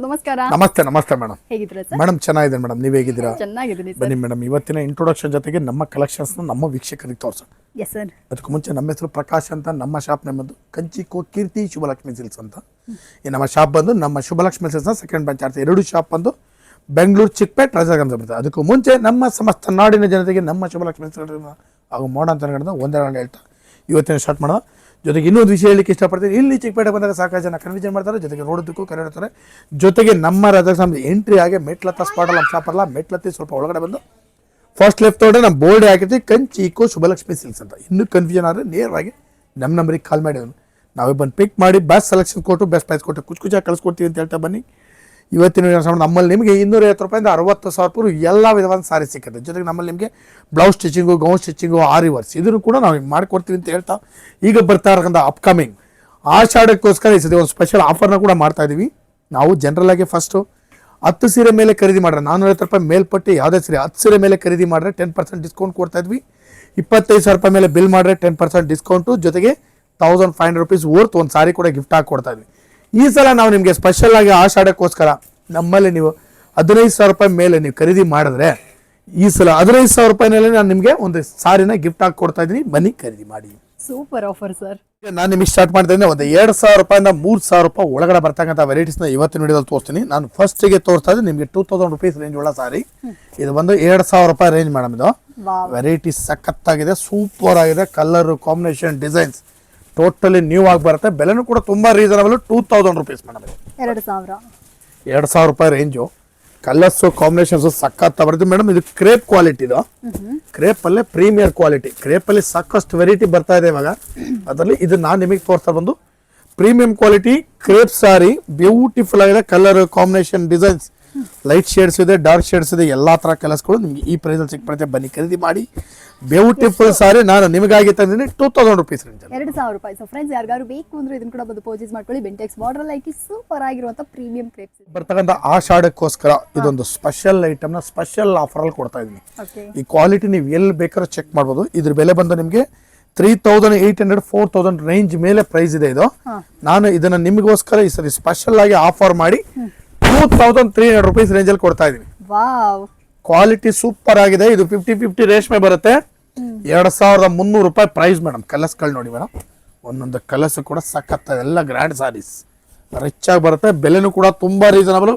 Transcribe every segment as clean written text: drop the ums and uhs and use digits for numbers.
ನಮಸ್ಕಾರ. ನಮಸ್ತೆ ನಮಸ್ತೆ ಮೇಡಮ್. ಹೇಗಿದ್ದೀರಾ ಸರ್? ಮೇಡಮ್ ಚೆನ್ನಾಗಿದ್ದೀನಿ ಮೇಡಮ್, ನೀವು ಹೇಗಿದ್ದೀರಾ? ಚೆನ್ನಾಗಿದ್ದೀನಿ ಸರ್. ಬನ್ನಿ ಮೇಡಮ್, ಇವತ್ತಿನ ಇಂಟ್ರೊಡಕ್ಷನ್ ಜೊತೆಗೆ ನಮ್ಮ ಕಲೆಕ್ಷನ್ಸ್ನ ನಮ್ಮ ವೀಕ್ಷಕರಿಗೆ ತೋರಿಸೋಣ. Yes sir. ಅದಕ್ಕೂ ಮುಂಚೆ ನಮ್ಮ ಹೆಸರು ಪ್ರಕಾಶ್ ಅಂತ, ನಮ್ಮ ಶಾಪ್ ನಮ್ಮದು ಕಂಚಿಕೋ ಕೀರ್ತಿ ಶುಭಲಕ್ಷ್ಮಿ ಸಿಲ್ಕ್ಸ್ ಅಂತ. ಈ ನಮ್ಮ ಶಾಪ್ ಬಂದು ನಮ್ಮ ಶುಭಲಕ್ಷ್ಮಿ ಸಿಲ್ಕ್ಸ್ನ ಸೆಕೆಂಡ್ ಬ್ರಾಂಚ್ ಆಗ್ತದೆ. ಎರಡು ಶಾಪ್ ಬಂದು ಬೆಂಗಳೂರು ಚಿಕ್ಕಪೇಟೆ ರಾಜಾಗಂಜ ಬರ್ತದೆ. ಅದಕ್ಕೂ ಮುಂಚೆ ನಮ್ಮ ಸಮಸ್ತ ನಾಡಿನ ಜನತೆಗೆ ನಮ್ಮ ಶುಭಲಕ್ಷ್ಮಿ ಸಿಲ್ಕ್ಸ್ ಹಾಗೂ ಮಾಡೋ ಅಂತ ಒಂದೆರಡು ಹೇಳ್ತಾ ಇವತ್ತಿನ ಸ್ಟಾರ್ಟ್ ಮಾಡೋಣ. ಜೊತೆಗೆ ಇನ್ನೊಂದು ವಿಷಯ ಹೇಳಲಿಕ್ಕೆ ಇಷ್ಟಪಡ್ತೀನಿ. ಇಲ್ಲಿ ಚಿಕ್ಕಪೇಟೆ ಬಂದಾಗ ಸಾಕಷ್ಟು ಜನ ಕನ್ಫ್ಯೂಷನ್ ಮಾಡ್ತಾರೆ, ಜೊತೆಗೆ ನೋಡೋದಕ್ಕೂ ಕರೆಯುತ್ತಾರೆ. ಜೊತೆಗೆ ನಮ್ಮ ರಾಜಾಗಂಜ ಎಂಟ್ರಿ ಆಗಿ ಮೆಟ್ಲತ್ತ ಸ್ಪಾಟಲ್ಲ ನಮ್ಮ ಶಾಪ್ ಅಲ್ಲ, ಮೆಟ್ಲತ್ತಿ ಸ್ವಲ್ಪ ಒಳಗಡೆ ಬಂದು ಫಸ್ಟ್ ಲೆಫ್ಟ್ ಹೊಡೆ ನಮ್ಮ ಬೋರ್ಡ್ ಹಾಕಿರ್ತೀವಿ ಕಂಚಿಕೋ ಶುಭಲಕ್ಷ್ಮಿ ಸಿಲ್ಕ್ಸ್ ಅಂತ. ಇನ್ನೂ ಕನ್ಫ್ಯೂಷನ್ ಆದರೆ ನೇರವಾಗಿ ನಮ್ಮ ನಂಬರಿಗೆ ಕಾಲ್ ಮಾಡಿ ನಾವೇ ಬಂದು ಪಿಕ್ ಮಾಡಿ ಬೆಸ್ಟ್ ಸೆಲೆಕ್ಷನ್ ಕೊಟ್ಟು ಬೆಸ್ಟ್ ಪ್ರೈಸ್ ಕೊಟ್ಟು ಕುಚ್ಚಾಗಿ ಕಳಿಸ್ಕೊಡ್ತೀವಿ ಅಂತ ಹೇಳ್ತಾ ಬನ್ನಿ. ಇವತ್ತಿನ ನಮ್ಮಲ್ಲಿ ನಿಮಗೆ 250 ರೂಪಾಯಿಂದ 60,000 ಎಲ್ಲ ವಿಧವಾದ ಸಾರಿ ಸಿಕ್ಕುತ್ತೆ. ಜೊತೆಗೆ ನಮ್ಮಲ್ಲಿ ನಿಮಗೆ ಬ್ಲೌಸ್ ಸ್ಟಿಚಿಂಗು, ಗೌನ್ ಸ್ಟಿಚಿಂಗು, ಆರಿ ವರ್ಕ್ಸ್ ಇದನ್ನು ಕೂಡ ನಾವು ಮಾಡಿಕೊಡ್ತೀವಿ ಅಂತ ಹೇಳ್ತಾ ಈಗ ಬರ್ತಾ ಇರತಕ್ಕಂಥ ಅಪ್ಕಮಿಂಗ್ ಆಷಾಢಕ್ಕೋಸ್ಕರ ಈ ಸತಿ ಒಂದು ಸ್ಪೆಷಲ್ ಆಫರ್ನ ಕೂಡ ಮಾಡ್ತಾ ಇದ್ದೀವಿ. ನಾವು ಜನರಲ್ ಆಗಿ ಫಸ್ಟು 10 ಸೀರೆ ಮೇಲೆ ಖರೀದಿ ಮಾಡಿದ್ರೆ 450 ರೂಪಾಯಿ ಮೇಲ್ಪಟ್ಟು ಯಾವುದೇ ಸೀರೆ 10 ಸೀರೆ ಮೇಲೆ ಖರೀದಿ ಮಾಡಿದ್ರೆ 10% ಡಿಸ್ಕೌಂಟ್ ಕೊಡ್ತಾ ಇದ್ವಿ. 25,000 ರೂಪಾಯಿ ಮೇಲೆ ಬಿಲ್ ಮಾಡಿದ್ರೆ 10% ಡಿಸ್ಕೌಂಟು, ಜೊತೆಗೆ 1,500 ರೂಪೀಸ್ ವರ್ತ್ ಒಂದು ಸಾರಿ ಕೂಡ ಗಿಫ್ಟ್ ಆಗಿ ಕೊಡ್ತಾ ಇದ್ವಿ. ಈ ಸಲ ನಾವು ನಿಮಗೆ ಸ್ಪೆಷಲ್ ಆಗಿ ಆಷಾಢಕ್ಕೋಸ್ಕರ ನಮ್ಮಲ್ಲಿ ನೀವು 15,000 ರೂಪಾಯಿ ಮೇಲೆ ನೀವು ಖರೀದಿ ಮಾಡಿದ್ರೆ ಈ ಸಲ 15,000 ರೂಪಾಯಿನಲ್ಲಿ ನಾನು ನಿಮಗೆ ಒಂದು ಸಾರಿನ ಗಿಫ್ಟ್ ಆಗಿ ಕೊಡ್ತಾ ಇದ್ದೀನಿ. ಬನ್ನಿ ಖರೀದಿ ಮಾಡಿ. Super offer sir. ನಾನು ನಿಮಗೆ ಸ್ಟಾರ್ಟ್ ಮಾಡ್ತಾ ಇದ್ದೀನಿ. ಒಂದು 2,000 ರೂಪಾಯಿಂದ 3,000 ರೂಪಾಯಿ ಒಳಗಡೆ ಬರ್ತಕ್ಕಂಥ ವೆರೈಟೀಸ್ನ ಇವತ್ತಿನ ವಿಡಿಯೋದಲ್ಲಿ ತೋರಿಸ್ತೀನಿ. ನಾನು ಫಸ್ಟಿಗೆ ತೋರಿಸ್ತಾ ಇದ್ದೀನಿ ನಿಮಗೆ 2,000 ರೂಪೀಸ್ ರೇಂಜ್ ಒಳ್ಳೆ ಸಾರಿ. ಇದು ಬಂದು 2,000 ರೂಪಾಯಿ ರೇಂಜ್ ಮೇಡಮ್. ಇದು ವೆರೈಟಿ ಸಖತ್ತಾಗಿದೆ, ಸೂಪರ್ ಆಗಿದೆ. Colour combination designs totally new ಆಗಿ ಬರುತ್ತೆ. ಬೆಲೆನೂ ಕೂಡ ತುಂಬ ರೀಸನಬಲ್, 2,000 ರೂಪೀಸ್ ಮೇಡಮ್. 2,000 ರೂಪಾಯಿ ರೇಂಜು. ಕಲರ್ಸು ಕಾಂಬಿನೇಷನ್ಸು ಸಖತ್ ಬರುತ್ತೆ ಮೇಡಮ್. ಇದು ಕ್ರೇಪ್ ಕ್ವಾಲಿಟಿ. ಇದು ಕ್ರೇಪಲ್ಲೇ ಪ್ರೀಮಿಯರ್ ಕ್ವಾಲಿಟಿ. ಕ್ರೇಪಲ್ಲಿ ಸಾಕಷ್ಟು ವೆರೈಟಿ ಬರ್ತಾ ಇದೆ ಇವಾಗ. ಅದರಲ್ಲಿ ಇದು ನಾನು ನಿಮಗೆ ತೋರಿಸ್ತಾ ಬಂದು ಪ್ರೀಮಿಯಂ ಕ್ವಾಲಿಟಿ ಕ್ರೇಪ್ ಸಾರಿ. ಬ್ಯೂಟಿಫುಲ್ ಆಗಿದೆ. Colour combination designs light shades ಇದೆ, ಡಾರ್ಕ್ ಶೇಡ್ಸ್ ಇದೆ, ಎಲ್ಲ ಥರ ಕಲರ್ಸ್ಗಳು ನಿಮಗೆ ಈ ಪ್ರೈಸಲ್ಲಿ ಸಿಕ್ಬಿಡುತ್ತೆ. ಬನ್ನಿ ಖರೀದಿ ಮಾಡಿ. ಬ್ಯೂಟಿಫುಲ್ ಸಾರಿ ನಾನು ನಿಮಗಾಗಿ ತಂದಿದ್ದೀನಿ 2,000 ರೂಪೀಸ್ ರೇಂಜ್. 2,000 ರೂಪಾಯಿ. ಸೊ ಫ್ರೆಂಡ್ಸ್, ಯಾರಿಗಾರು ಬೇಕು ಅಂದ್ರೆ ಇದನ್ನ ಕೂಡ ಬಂದು ಪರ್ಚೇಸ್ ಮಾಡ್ಕೊಳ್ಳಿ. ಬೆಂಟೆಕ್ಸ್ ಬಾರ್ಡರ್ ಲೈಕಿ ಸೂಪರ್ ಆಗಿರುವಂತ ಪ್ರೀಮಿಯಂ ಕ್ರೇಪ್ಸ್ ಬರ್ತಕ್ಕಂಥ ಆಷಾಢಕ್ಕೋಸ್ಕರ ಇದೊಂದು ಸ್ಪೆಷಲ್ ಐಟಮ್ನ ಸ್ಪೆಷಲ್ ಆಫರಲ್ಲಿ ಕೊಡ್ತಾ ಇದ್ದೀನಿ. ಈ ಕ್ವಾಲಿಟಿ ನೀವು ಎಲ್ಲಿ ಬೇಕಾದ್ರೂ ಚೆಕ್ ಮಾಡ್ಬೋದು. ಇದ್ರ ಬೆಲೆ ಬಂದು ನಿಮಗೆ 3,800 4,000 ರೇಂಜ್ ಮೇಲೆ ಪ್ರೈಸ್ ಇದೆ. ಇದು ನಾನು ಇದನ್ನ ನಿಮಗೋಸ್ಕರ ಈ ಸರಿ ಸ್ಪೆಷಲ್ ಆಗಿ ಆಫರ್ ಮಾಡಿ 2,300 ರೂಪೀಸ್ ರೇಂಜ್ ಅಲ್ಲಿ ಕೊಡ್ತಾ ಇದ್ದೀನಿ. ಕ್ವಾಲಿಟಿ ಸೂಪರ್ ಆಗಿದೆ. ಇದು 50-50 ರೇಷ್ಮೆ ಬರುತ್ತೆ. 2,300 ರೂಪಾಯಿ ಪ್ರೈಸ್ ಮೇಡಮ್. ಕಲರ್ಸ್ಗಳು ನೋಡಿ ಮೇಡಮ್, ಒಂದೊಂದು ಕಲರ್ಸ್ ಕೂಡ ಸಖತ್, ಎಲ್ಲ ಗ್ರ್ಯಾಂಡ್ ಸಾರೀಸ್ ರಿಚ್ ಆಗಿ ಬರುತ್ತೆ. ಬೆಲೆನೂ ಕೂಡ ತುಂಬಾ ರೀಸನಬಲ್,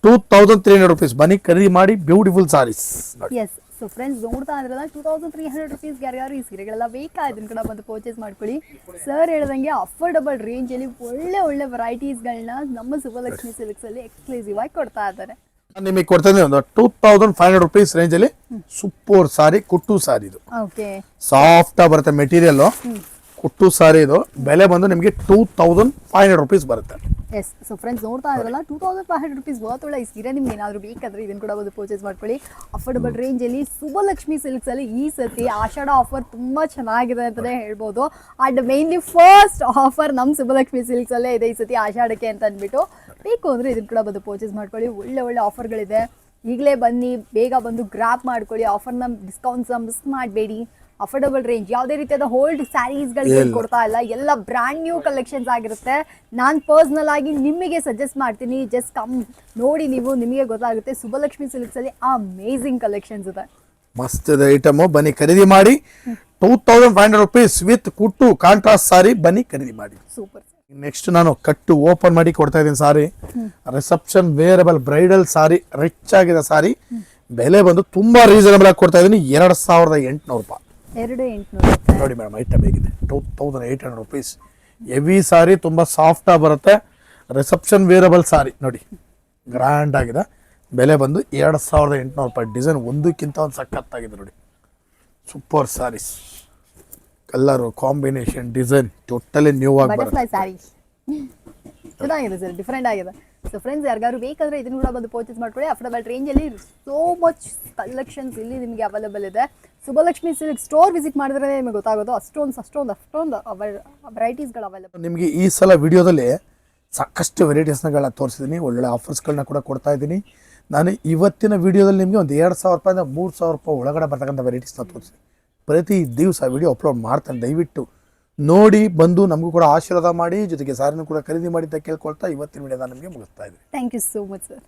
2,300 ರೂಪೀಸ್. ಬನ್ನಿ ಖರೀದಿ ಮಾಡಿ. ಬ್ಯೂಟಿಫುಲ್ ಸಾರೀಸ್. ಸೊ ಫ್ರೆಂಡ್ಸ್, ನೋಡ್ತಾ ಇದ್ರಲ್ಲ 2,300 ರೂಪೀಸ್. ಯಾರ್ಯಾರು ಈ ಸೀರೆಗಳೆಲ್ಲ ಬೇಕಾ ಇದನ್ನ ಕೂಡ ಬಂದು ಪರ್ಚೇಸ್ ಮಾಡ್ಕೊಳ್ಳಿ. ಸರ್ ಹೇಳ್ದಂಗೆ ಅಫೋರ್ಡಬಲ್ ರೇಂಜ್ ಅಲ್ಲಿ ಒಳ್ಳೆ ವೆರೈಟೀಸ್ಗಳನ್ನ ನಮ್ಮ ಶುಭಲಕ್ಷ್ಮಿ ಸಿಲ್ಕ್ಸ್ ಅಲ್ಲಿ ಎಕ್ಸ್ಕ್ಲೂಸಿವ್ ಆಗಿ ಕೊಡ್ತಾ ಇದ್ದಾರೆ. ನಿಮಗೆ ಕೊಡ್ತಾ ಇದ್ದೀನಿ ಒಂದು 2,500 ರೂಪೀಸ್ ರೇಂಜ್ ಅಲ್ಲಿ ಸೂಪರ್ ಸಾರಿ, ಕುಟ್ಟು ಸಾರಿ. ಇದು ಸಾಫ್ಟ್ ಆಗಿ ಬರುತ್ತೆ ಮೆಟೀರಿಯಲ್. ಕುಟ್ಟು ಸಾರಿ ಇದು. ಬೆಲೆ ಬಂದು ನಿಮಗೆ 2,500 ರೂಪೀಸ್ ಬರುತ್ತೆ. ಎಸ್. ಸೊ ಫ್ರೆಂಡ್ಸ್, ನೋಡ್ತಾ ಇದ್ರಲ್ಲ 2,500 ರೂಪೀಸ್ ವರ್ತ್ ಒಳ್ಳೆ ಈ ಸೀರೆ ನಿಮ್ಗೆ ಏನಾದರೂ ಬೇಕಾದ್ರೆ ಇದನ್ನು ಕೂಡ ಬಂದು ಪರ್ಚೇಸ್ ಮಾಡ್ಕೊಳ್ಳಿ. ಅಫೋರ್ಡಬಲ್ ರೇಂಜಲ್ಲಿ ಶುಭಲಕ್ಷ್ಮಿ ಸಿಲ್ಕ್ಸಲ್ಲಿ ಈ ಸತಿ ಆಷಾಢ ಆಫರ್ ತುಂಬ ಚೆನ್ನಾಗಿದೆ ಅಂತಲೇ ಹೇಳ್ಬೋದು. ಆ್ಯಂಡ್ ಮೇನ್ಲಿ ಫಸ್ಟ್ ಆಫರ್ ನಮ್ಮ ಶುಭಲಕ್ಷ್ಮಿ ಸಿಲ್ಕ್ಸಲ್ಲೇ ಇದೆ ಈ ಸತಿ ಆಷಾಢಕ್ಕೆ ಅಂತ ಅಂದ್ಬಿಟ್ಟು. ಬೇಕು ಅಂದರೆ ಇದನ್ನು ಕೂಡ ಬಂದು ಪರ್ಚೇಸ್ ಮಾಡ್ಕೊಳ್ಳಿ. ಒಳ್ಳೆ ಆಫರ್ಗಳಿದೆ. ಈಗಲೇ ಬನ್ನಿ, ಬೇಗ ಬಂದು ಗ್ರಾಪ್ ಮಾಡ್ಕೊಳ್ಳಿ. ಆಫರ್ನ ಡಿಸ್ಕೌಂಟ್ಸ್ನ ಮಿಸ್ ಮಾಡಬೇಡಿ. ಅಫೋರ್ಡಬಲ್ ರೇಂಜ್, ಯಾವುದೇ ರೀತಿಯಾದ ಹೋಲ್ಡ್ ಸ್ಯಾರೀಸ್ಗಳಿಗೆ ಕೊಡ್ತಾ ಇಲ್ಲ, ಎಲ್ಲ ಬ್ರ್ಯಾಂಡ್ ನ್ಯೂ ಕಲೆಕ್ಷನ್ಸ್ ಆಗಿರುತ್ತೆ. ನಾನು ಪರ್ಸ್ನಲ್ ಆಗಿ ನಿಮಗೆ ಸಜೆಸ್ಟ್ ಮಾಡ್ತೀನಿ, ಜಸ್ಟ್ ಕಮ್ ನೋಡಿ, ನಿಮಗೆ ಗೊತ್ತಾಗುತ್ತೆ. ಶುಭಲಕ್ಷ್ಮಿ ಸಿಲ್ಕ್ಸಲ್ಲಿ ಅಮೇಝಿಂಗ್ ಕಲೆಕ್ಷನ್ಸ್ ಇದೆ, ಮಸ್ತ್ ಇದೆ ಐಟಮು. ಬನ್ನಿ ಖರೀದಿ ಮಾಡಿ. 2,500 ರೂಪೀಸ್ ವಿತ್ ಕುಟ್ಟು ಕಾಂಟ್ರಾಸ್ಟ್ ಸಾರಿ. ಬನ್ನಿ ಖರೀದಿ ಮಾಡಿ. ಸೂಪರ್. ನೆಕ್ಸ್ಟ್ ನಾನು ಕಟ್ಟು ಓಪನ್ ಮಾಡಿ ಕೊಡ್ತಾ ಇದ್ದೀನಿ ಸಾರಿ. ರಿಸೆಪ್ಷನ್ ವೇರಬಲ್ ಬ್ರೈಡಲ್ ಸಾರಿ, ರಿಚ್ ಆಗಿದೆ ಸಾರಿ. ಬೆಲೆ ಬಂದು ತುಂಬಾ ರೀಸನಬಲ್ ಆಗಿ ಕೊಡ್ತಾ ಇದ್ದೀನಿ. 2,800 ರೂಪಾಯಿ. 2,800 ನೋಡಿ ಮೇಡಮ್, ಐಟಮ್ ಹೇಗಿದೆ. 2,800 ರೂಪೀಸ್. ಹೆವಿ ಸಾರಿ, ತುಂಬ ಸಾಫ್ಟ್ ಆಗಿ ಬರುತ್ತೆ. ರಿಸೆಪ್ಷನ್ ವೇರಬಲ್ ಸಾರಿ ನೋಡಿ, ಗ್ರ್ಯಾಂಡ್ ಆಗಿದೆ. ಬೆಲೆ ಬಂದು 2,800 ರೂಪಾಯಿ. ಡಿಸೈನ್ ಒಂದಕ್ಕಿಂತ ಒಂದು ಸಖತ್ತಾಗಿದೆ ನೋಡಿ. Super sarees. Colour combination design totally new ಆಗಿ ಬರುತ್ತೆ. ಚೆನ್ನಾಗಿದೆ ಸರ್, ಡಿಫ್ರೆಂಟ್ ಆಗಿದೆ. ಸೊ ಫ್ರೆಂಡ್ಸ್, ಯಾರಿಗಾರು ಬೇಕಾದ್ರೆ ಇದನ್ನು ಕೂಡ ಬಂದು ಪರ್ಚೇಸ್ ಮಾಡ್ಕೊಳ್ಳಿ. ಅಫೋರ್ಡಬಲ್ ರೇಂಜಲ್ಲಿ ಸೋ ಮಚ್ ಕಲೆಕ್ಷನ್ಸ್ ಇಲ್ಲಿ ನಿಮಗೆ ಅವೈಲೇಬಲ್ ಇದೆ. ಶುಭಲಕ್ಷ್ಮಿ ಸಿಲ್ಕ್ ಸ್ಟೋರ್ ವಿಸಿಟ್ ಮಾಡಿದ್ರೆ ನಿಮಗೆ ಗೊತ್ತಾಗೋದು ಅಷ್ಟೊಂದು ವೆರೈಟೀಸ್ಗಳು ಅವೈಲೇಬಲ್. ನಿಮಗೆ ಈ ಸಲ ವಿಡಿಯೋದಲ್ಲಿ ಸಾಕಷ್ಟು ವೆರೈಟೀಸ್ಗಳನ್ನ ತೋರಿಸಿದ್ದೀನಿ. ಒಳ್ಳೊಳ್ಳೆ ಆಫರ್ಸ್ಗಳನ್ನ ಕೂಡ ಕೊಡ್ತಾ ಇದ್ದೀನಿ. ನಾನು ಇವತ್ತಿನ ವಿಡಿಯೋದಲ್ಲಿ ನಿಮಗೆ ಒಂದು 2,000 ರೂಪಾಯಿಂದ 3,000 ರೂಪಾಯಿ ಒಳಗಡೆ ಬರ್ತಕ್ಕಂಥ ವೆರೈಟೀಸ್ನ ತೋರಿಸ್ತೀನಿ. ಪ್ರತಿ ದಿವಸ ವಿಡಿಯೋ ಅಪ್ಲೋಡ್ ಮಾಡ್ತಾನೆ. ದಯವಿಟ್ಟು ನೋಡಿ ಬಂದು ನಮಗೂ ಕೂಡ ಆಶೀರ್ವಾದ ಮಾಡಿ, ಜೊತೆಗೆ ಸಾರಿನೂ ಕೂಡ ಖರೀದಿ ಮಾಡಿ ಅಂತ ಕೇಳ್ಕೊಳ್ತಾ ಇವತ್ತಿನ ವಿಡಿಯೋನ ನಿಮಗೆ ಮುಗಿಸ್ತಾ ಇದ್ದೀನಿ. Thank you so much sir.